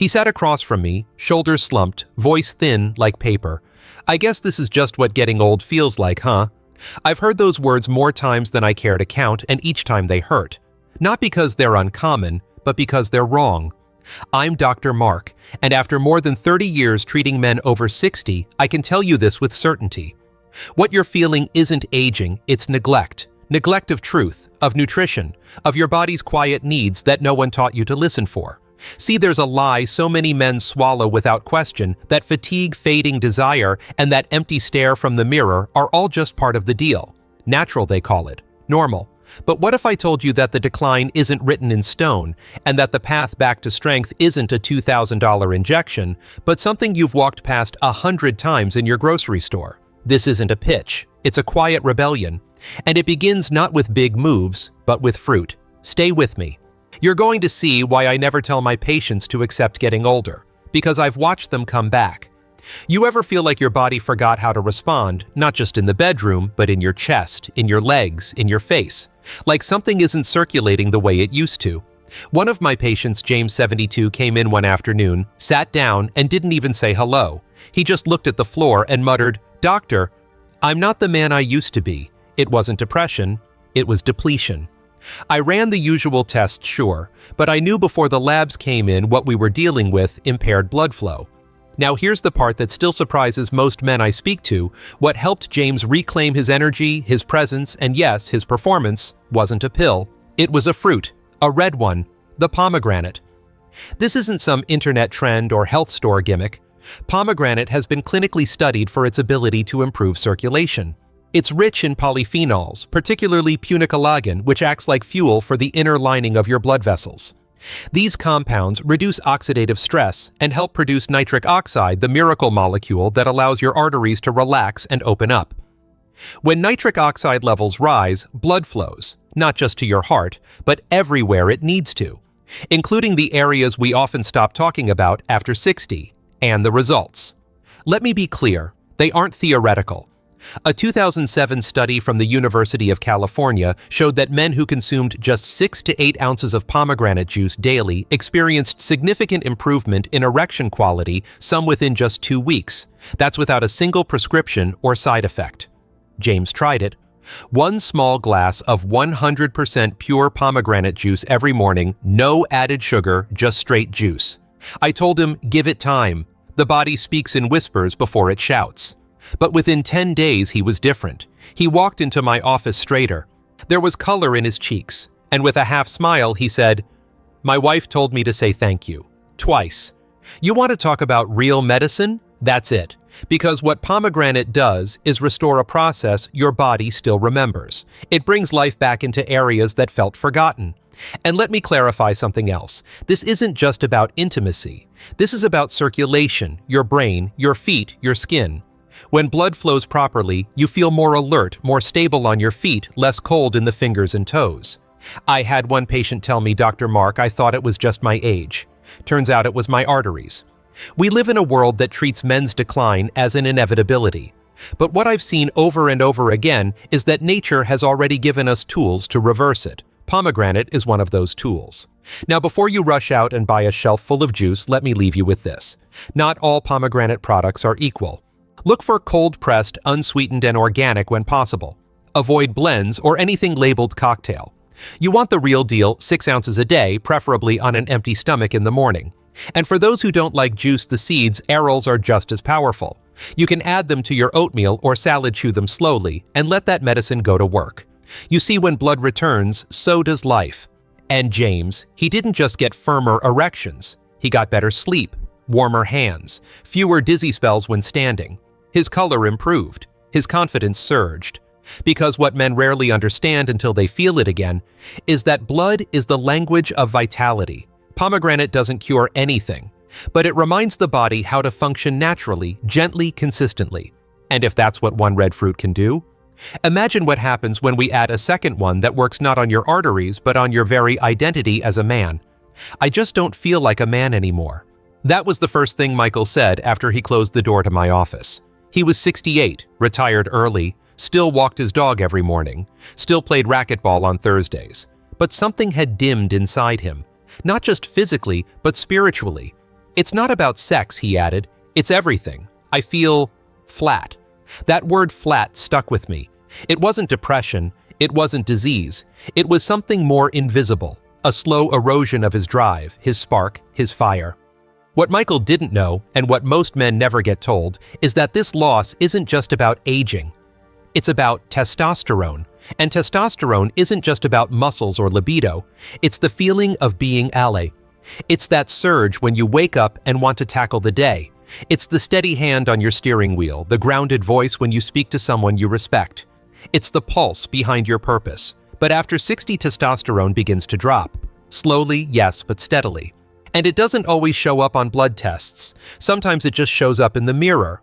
He sat across from me, shoulders slumped, voice thin like paper. I guess this is just what getting old feels like, huh? I've heard those words more times than I care to count, and each time they hurt. Not because they're uncommon, but because they're wrong. I'm Dr. Mark, and after more than 30 years treating men over 60, I can tell you this with certainty. What you're feeling isn't aging, it's neglect. Neglect of truth, of nutrition, of your body's quiet needs that no one taught you to listen for. See, there's a lie so many men swallow without question that fatigue, fading desire, and that empty stare from the mirror are all just part of the deal. Natural, they call it. Normal. But what if I told you that the decline isn't written in stone, and that the path back to strength isn't a $2,000 injection, but something you've walked past 100 times in your grocery store? This isn't a pitch. It's a quiet rebellion. And it begins not with big moves, but with fruit. Stay with me. You're going to see why I never tell my patients to accept getting older, because I've watched them come back. You ever feel like your body forgot how to respond, not just in the bedroom, but in your chest, in your legs, in your face? Like something isn't circulating the way it used to. One of my patients, James 72, came in one afternoon, sat down, and didn't even say hello. He just looked at the floor and muttered, "Doctor, I'm not the man I used to be." It wasn't depression, it was depletion. I ran the usual tests, sure, but I knew before the labs came in what we were dealing with: impaired blood flow. Now here's the part that still surprises most men I speak to. What helped James reclaim his energy, his presence, and yes, his performance, wasn't a pill. It was a fruit, a red one, the pomegranate. This isn't some internet trend or health store gimmick. Pomegranate has been clinically studied for its ability to improve circulation. It's rich in polyphenols, particularly punicolagon, which acts like fuel for the inner lining of your blood vessels. These compounds reduce oxidative stress and help produce nitric oxide, the miracle molecule that allows your arteries to relax and open up. When nitric oxide levels rise, blood flows, not just to your heart, but everywhere it needs to, including the areas we often stop talking about after 60, and the results. Let me be clear, they aren't theoretical. A 2007 study from the University of California showed that men who consumed just 6 to 8 ounces of pomegranate juice daily experienced significant improvement in erection quality, some within just 2 weeks. That's without a single prescription or side effect. James tried it. 1 small glass of 100% pure pomegranate juice every morning, no added sugar, just straight juice. I told him, give it time. The body speaks in whispers before it shouts. But within 10 days, he was different. He walked into my office straighter. There was color in his cheeks, and with a half smile, he said, "My wife told me to say thank you. Twice. You want to talk about real medicine? That's it. Because what pomegranate does is restore a process your body still remembers. It brings life back into areas that felt forgotten. And let me clarify something else. This isn't just about intimacy. This is about circulation, your brain, your feet, your skin. When blood flows properly, you feel more alert, more stable on your feet, less cold in the fingers and toes. I had one patient tell me, "Dr. Mark, I thought it was just my age." Turns out it was my arteries. We live in a world that treats men's decline as an inevitability. But what I've seen over and over again is that nature has already given us tools to reverse it. Pomegranate is one of those tools. Now, before you rush out and buy a shelf full of juice, let me leave you with this. Not all pomegranate products are equal. Look for cold-pressed, unsweetened, and organic when possible. Avoid blends or anything labeled cocktail. You want the real deal, 6 ounces a day, preferably on an empty stomach in the morning. And for those who don't like juice, the seeds, arils, are just as powerful. You can add them to your oatmeal or salad, chew them slowly, and let that medicine go to work. You see, when blood returns, so does life. And James, he didn't just get firmer erections. He got better sleep, warmer hands, fewer dizzy spells when standing. His color improved. His confidence surged. Because what men rarely understand until they feel it again is that blood is the language of vitality. Pomegranate doesn't cure anything, but it reminds the body how to function naturally, gently, consistently. And if that's what one red fruit can do, imagine what happens when we add a second one that works not on your arteries, but on your very identity as a man. I just don't feel like a man anymore. That was the first thing Michael said after he closed the door to my office. He was 68, retired early, still walked his dog every morning, still played racquetball on Thursdays. But something had dimmed inside him, not just physically, but spiritually. It's not about sex, he added. It's everything. I feel flat. That word flat stuck with me. It wasn't depression. It wasn't disease. It was something more invisible, a slow erosion of his drive, his spark, his fire. What Michael didn't know, and what most men never get told, is that this loss isn't just about aging. It's about testosterone. And testosterone isn't just about muscles or libido. It's the feeling of being ally. It's that surge when you wake up and want to tackle the day. It's the steady hand on your steering wheel, the grounded voice when you speak to someone you respect. It's the pulse behind your purpose. But after 60, testosterone begins to drop. Slowly, yes, but steadily. And it doesn't always show up on blood tests. Sometimes it just shows up in the mirror,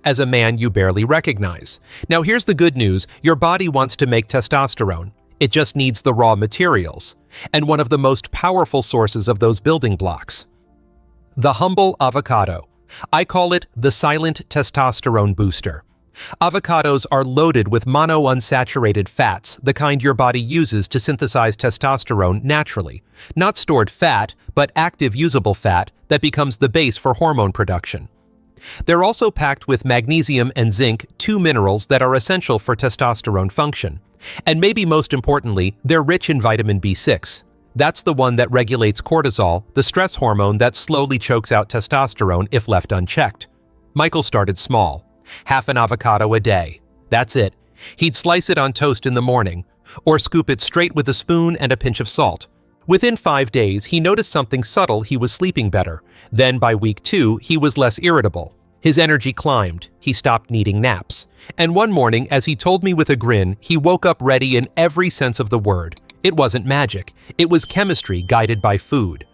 as a man you barely recognize. Now here's the good news, your body wants to make testosterone. It just needs the raw materials, and one of the most powerful sources of those building blocks. The humble avocado. I call it the silent testosterone booster. Avocados are loaded with monounsaturated fats, the kind your body uses to synthesize testosterone naturally. Not stored fat, but active usable fat that becomes the base for hormone production. They're also packed with magnesium and zinc, two minerals that are essential for testosterone function. And maybe most importantly, they're rich in vitamin B6. That's the one that regulates cortisol, the stress hormone that slowly chokes out testosterone if left unchecked. Michael started small. Half an avocado a day. That's it. He'd slice it on toast in the morning, or scoop it straight with a spoon and a pinch of salt. Within 5 days, he noticed something subtle. He was sleeping better. Then by week 2, he was less irritable. His energy climbed. He stopped needing naps. And one morning, as he told me with a grin, he woke up ready in every sense of the word. It wasn't magic. It was chemistry guided by food.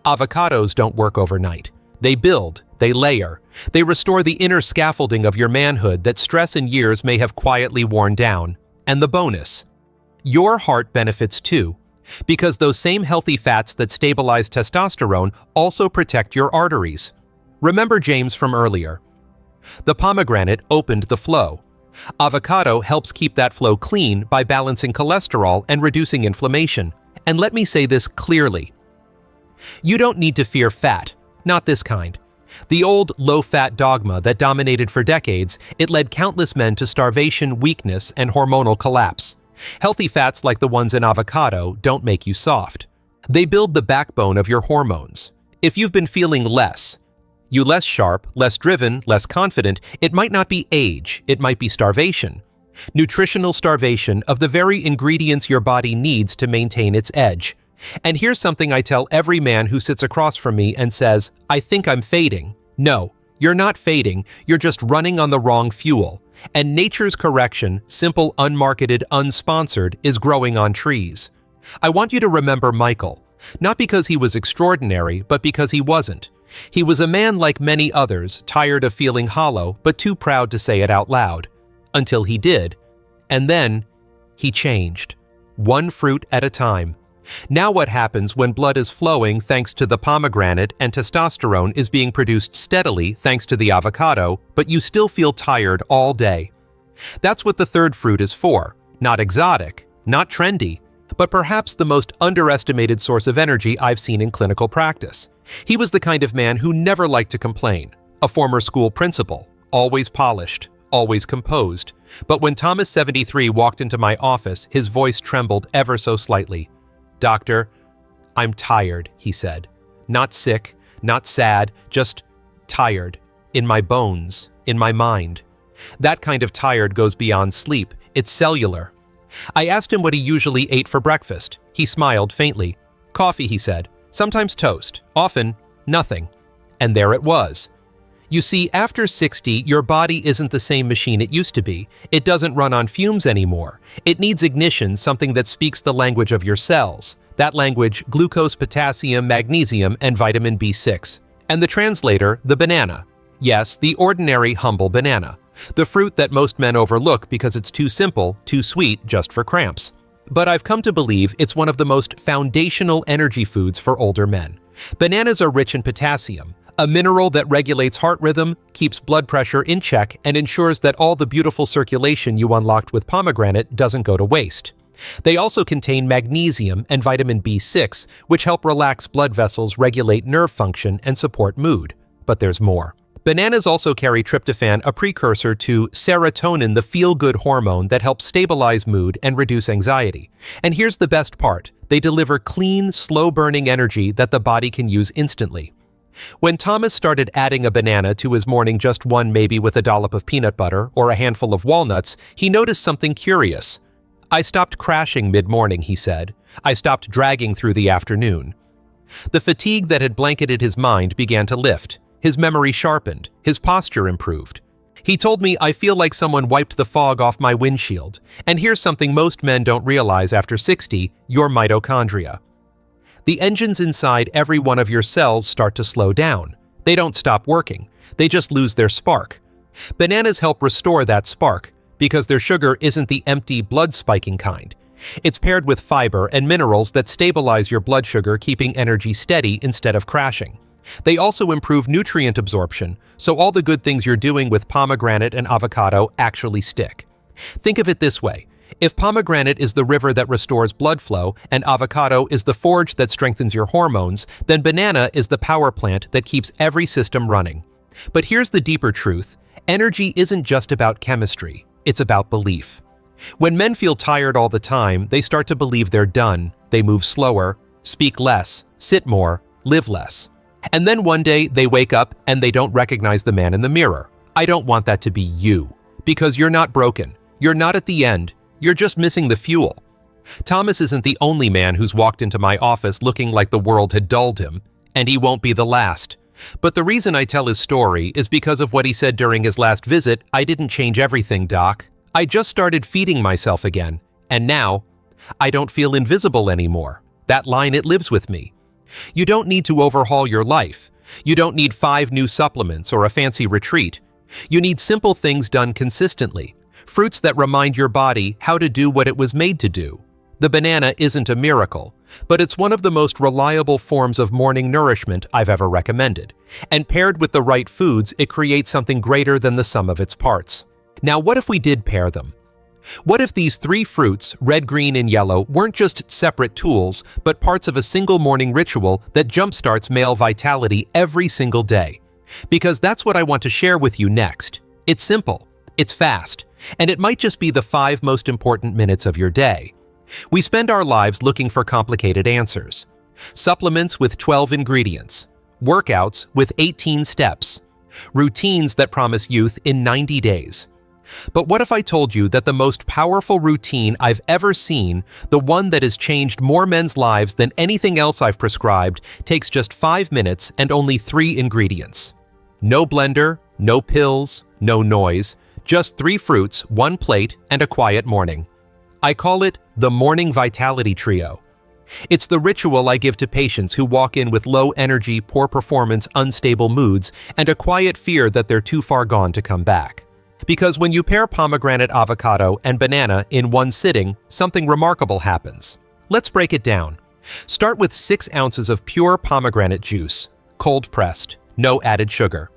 Avocados don't work overnight. They build, they layer, they restore the inner scaffolding of your manhood that stress and years may have quietly worn down. And the bonus: your heart benefits too, because those same healthy fats that stabilize testosterone also protect your arteries. Remember James from earlier. The pomegranate opened the flow. Avocado helps keep that flow clean by balancing cholesterol and reducing inflammation. And let me say this clearly. You don't need to fear fat. Not this kind. The old low-fat dogma that dominated for decades, it led countless men to starvation, weakness, and hormonal collapse. Healthy fats like the ones in avocado don't make you soft. They build the backbone of your hormones. If you've been feeling less sharp, less driven, less confident, it might not be age, it might be starvation. Nutritional starvation of the very ingredients your body needs to maintain its edge. And here's something I tell every man who sits across from me and says, "I think I'm fading." No, you're not fading, you're just running on the wrong fuel. And nature's correction, simple, unmarketed, unsponsored, is growing on trees. I want you to remember Michael, not because he was extraordinary, but because he wasn't. He was a man like many others, tired of feeling hollow, but too proud to say it out loud. Until he did. And then, he changed. One fruit at a time. Now what happens when blood is flowing thanks to the pomegranate and testosterone is being produced steadily thanks to the avocado, but you still feel tired all day? That's what the third fruit is for. Not exotic, not trendy, but perhaps the most underestimated source of energy I've seen in clinical practice. He was the kind of man who never liked to complain, a former school principal, always polished, always composed. But when Thomas 73 walked into my office, his voice trembled ever so slightly. "Doctor, I'm tired," he said. Not sick, not sad, just tired. In my bones, in my mind. That kind of tired goes beyond sleep. It's cellular. I asked him what he usually ate for breakfast. He smiled faintly. "Coffee," he said. "Sometimes toast. Often, nothing." And there it was. You see, after 60, your body isn't the same machine it used to be. It doesn't run on fumes anymore. It needs ignition, something that speaks the language of your cells. That language, glucose, potassium, magnesium, and vitamin B6. And the translator, the banana. Yes, the ordinary, humble banana. The fruit that most men overlook because it's too simple, too sweet, just for cramps. But I've come to believe it's one of the most foundational energy foods for older men. Bananas are rich in potassium, a mineral that regulates heart rhythm, keeps blood pressure in check, and ensures that all the beautiful circulation you unlocked with pomegranate doesn't go to waste. They also contain magnesium and vitamin B6, which help relax blood vessels, regulate nerve function, and support mood. But there's more. Bananas also carry tryptophan, a precursor to serotonin, the feel-good hormone that helps stabilize mood and reduce anxiety. And here's the best part. They deliver clean, slow-burning energy that the body can use instantly. When Thomas started adding a banana to his morning, just one maybe with a dollop of peanut butter or a handful of walnuts, he noticed something curious. "I stopped crashing mid-morning," he said. "I stopped dragging through the afternoon." The fatigue that had blanketed his mind began to lift. His memory sharpened. His posture improved. He told me, "I feel like someone wiped the fog off my windshield." And here's something most men don't realize after 60, your mitochondria. The engines inside every one of your cells start to slow down. They don't stop working. They just lose their spark. Bananas help restore that spark, because their sugar isn't the empty, blood-spiking kind. It's paired with fiber and minerals that stabilize your blood sugar, keeping energy steady instead of crashing. They also improve nutrient absorption, so all the good things you're doing with pomegranate and avocado actually stick. Think of it this way. If pomegranate is the river that restores blood flow and avocado is the forge that strengthens your hormones, then banana is the power plant that keeps every system running. But here's the deeper truth. Energy isn't just about chemistry. It's about belief. When men feel tired all the time, they start to believe they're done. They move slower, speak less, sit more, live less. And then one day they wake up and they don't recognize the man in the mirror. I don't want that to be you, because you're not broken. You're not at the end. You're just missing the fuel. Thomas isn't the only man who's walked into my office looking like the world had dulled him, and he won't be the last. But the reason I tell his story is because of what he said during his last visit. "I didn't change everything, Doc. I just started feeding myself again, and now I don't feel invisible anymore." That line, it lives with me. You don't need to overhaul your life. You don't need 5 new supplements or a fancy retreat. You need simple things done consistently. Fruits that remind your body how to do what it was made to do. The banana isn't a miracle, but it's one of the most reliable forms of morning nourishment I've ever recommended. And paired with the right foods, it creates something greater than the sum of its parts. Now, what if we did pair them? What if these 3 fruits, red, green, and yellow, weren't just separate tools, but parts of a single morning ritual that jumpstarts male vitality every single day? Because that's what I want to share with you next. It's simple, it's fast, and it might just be the 5 most important minutes of your day. We spend our lives looking for complicated answers. Supplements with 12 ingredients, workouts with 18 steps, routines that promise youth in 90 days. But what if I told you that the most powerful routine I've ever seen, the one that has changed more men's lives than anything else I've prescribed, takes just 5 minutes and only 3 ingredients? No blender, no pills, no noise, just 3 fruits, 1 plate, and a quiet morning. I call it the Morning Vitality Trio. It's the ritual I give to patients who walk in with low energy, poor performance, unstable moods, and a quiet fear that they're too far gone to come back. Because when you pair pomegranate, avocado, and banana in one sitting, something remarkable happens. Let's break it down. Start with 6 ounces of pure pomegranate juice, cold-pressed, no added sugar.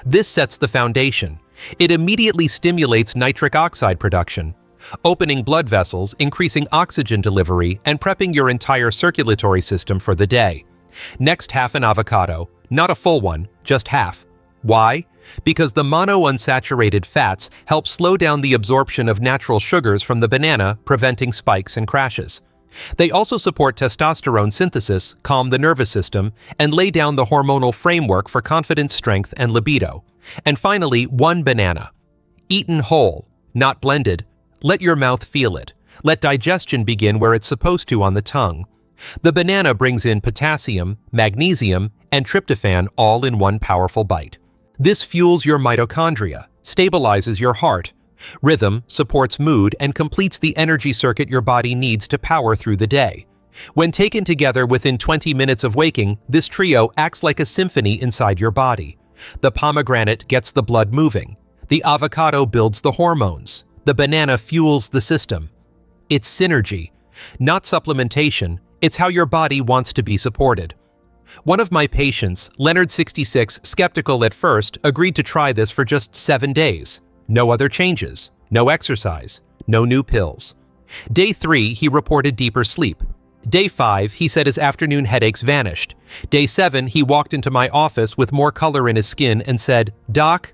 This sets the foundation. It immediately stimulates nitric oxide production, opening blood vessels, increasing oxygen delivery, and prepping your entire circulatory system for the day. Next, half an avocado, not a full one, just half. Why? Because the monounsaturated fats help slow down the absorption of natural sugars from the banana, preventing spikes and crashes. They also support testosterone synthesis, calm the nervous system, and lay down the hormonal framework for confidence, strength, and libido. And finally, 1 banana. Eaten whole, not blended. Let your mouth feel it. Let digestion begin where it's supposed to on the tongue. The banana brings in potassium, magnesium, and tryptophan all in one powerful bite. This fuels your mitochondria, stabilizes your heart, rhythm, supports mood, and completes the energy circuit your body needs to power through the day. When taken together within 20 minutes of waking, this trio acts like a symphony inside your body. The pomegranate gets the blood moving. The avocado builds the hormones. The banana fuels the system. It's synergy, not supplementation. It's how your body wants to be supported. One of my patients, Leonard 66, skeptical at first, agreed to try this for just 7 days. No other changes, no exercise, no new pills. Day 3, he reported deeper sleep. Day 5, he said his afternoon headaches vanished. Day 7, he walked into my office with more color in his skin and said, "Doc,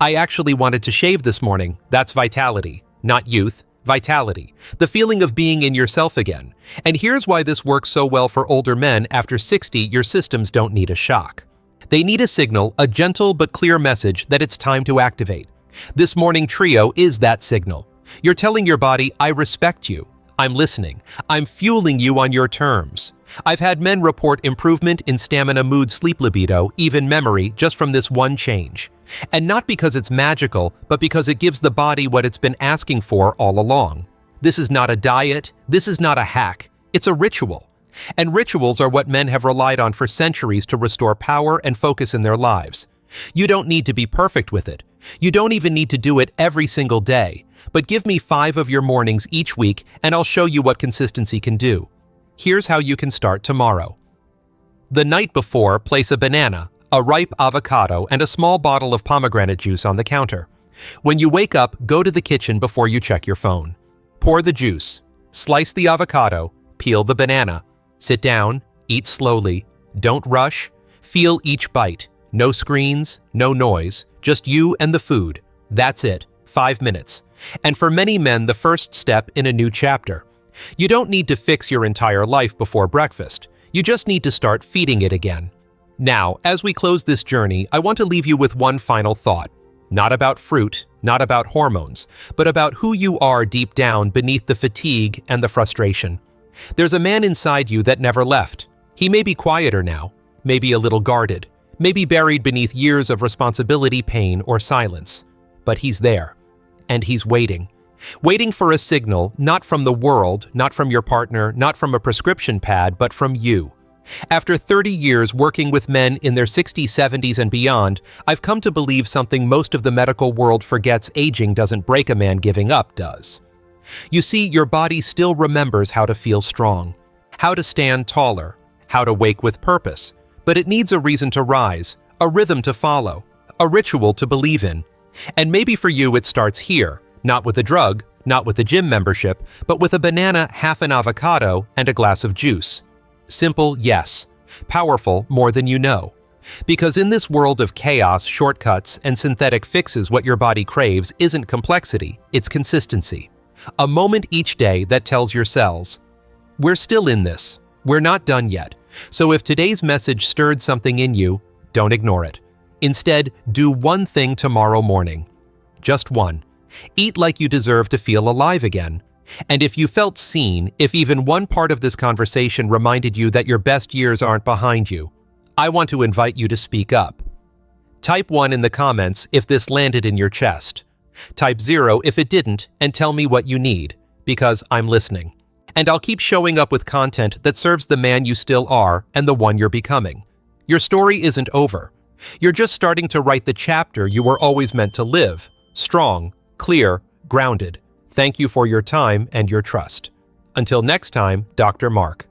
I actually wanted to shave this morning." That's vitality, not youth. Vitality, the feeling of being in yourself again. And here's why this works so well for older men. After 60, your systems don't need a shock. They need a signal, a gentle but clear message that it's time to activate. This morning trio is that signal. You're telling your body, I respect you. I'm listening. I'm fueling you on your terms. I've had men report improvement in stamina, mood, sleep, libido, even memory, just from this one change. And not because it's magical, but because it gives the body what it's been asking for all along. This is not a diet. This is not a hack. It's a ritual. And rituals are what men have relied on for centuries to restore power and focus in their lives. You don't need to be perfect with it. You don't even need to do it every single day. But give me 5 of your mornings each week and I'll show you what consistency can do. Here's how you can start tomorrow. The night before, place a banana, a ripe avocado, and a small bottle of pomegranate juice on the counter. When you wake up, go to the kitchen before you check your phone. Pour the juice, slice the avocado, peel the banana. Sit down, eat slowly, don't rush, feel each bite. No screens, no noise, just you and the food. That's it, 5 minutes. And for many men, the first step in a new chapter. You don't need to fix your entire life before breakfast. You just need to start feeding it again. Now, as we close this journey, I want to leave you with one final thought. Not about fruit, not about hormones, but about who you are deep down beneath the fatigue and the frustration. There's a man inside you that never left. He may be quieter now, maybe a little guarded, maybe buried beneath years of responsibility, pain, or silence. But he's there, and he's waiting. Waiting for a signal, not from the world, not from your partner, not from a prescription pad, but from you. After 30 years working with men in their 60s, 70s, and beyond, I've come to believe something most of the medical world forgets: aging doesn't break a man, giving up does. You see, your body still remembers how to feel strong, how to stand taller, how to wake with purpose, but it needs a reason to rise, a rhythm to follow, a ritual to believe in. And maybe for you it starts here, not with a drug, not with a gym membership, but with a banana, half an avocado, and a glass of juice. Simple, yes. Powerful, more than you know. Because in this world of chaos, shortcuts, and synthetic fixes, what your body craves isn't complexity, it's consistency. A moment each day that tells your cells, we're still in this. We're not done yet. So if today's message stirred something in you, don't ignore it. Instead, do one thing tomorrow morning. Just one. Eat like you deserve to feel alive again. And if you felt seen, if even one part of this conversation reminded you that your best years aren't behind you, I want to invite you to speak up. Type 1 in the comments if this landed in your chest. Type 0 if it didn't, and tell me what you need, because I'm listening. And I'll keep showing up with content that serves the man you still are and the one you're becoming. Your story isn't over. You're just starting to write the chapter you were always meant to live. Strong, clear, grounded. Thank you for your time and your trust. Until next time, Dr. Mark.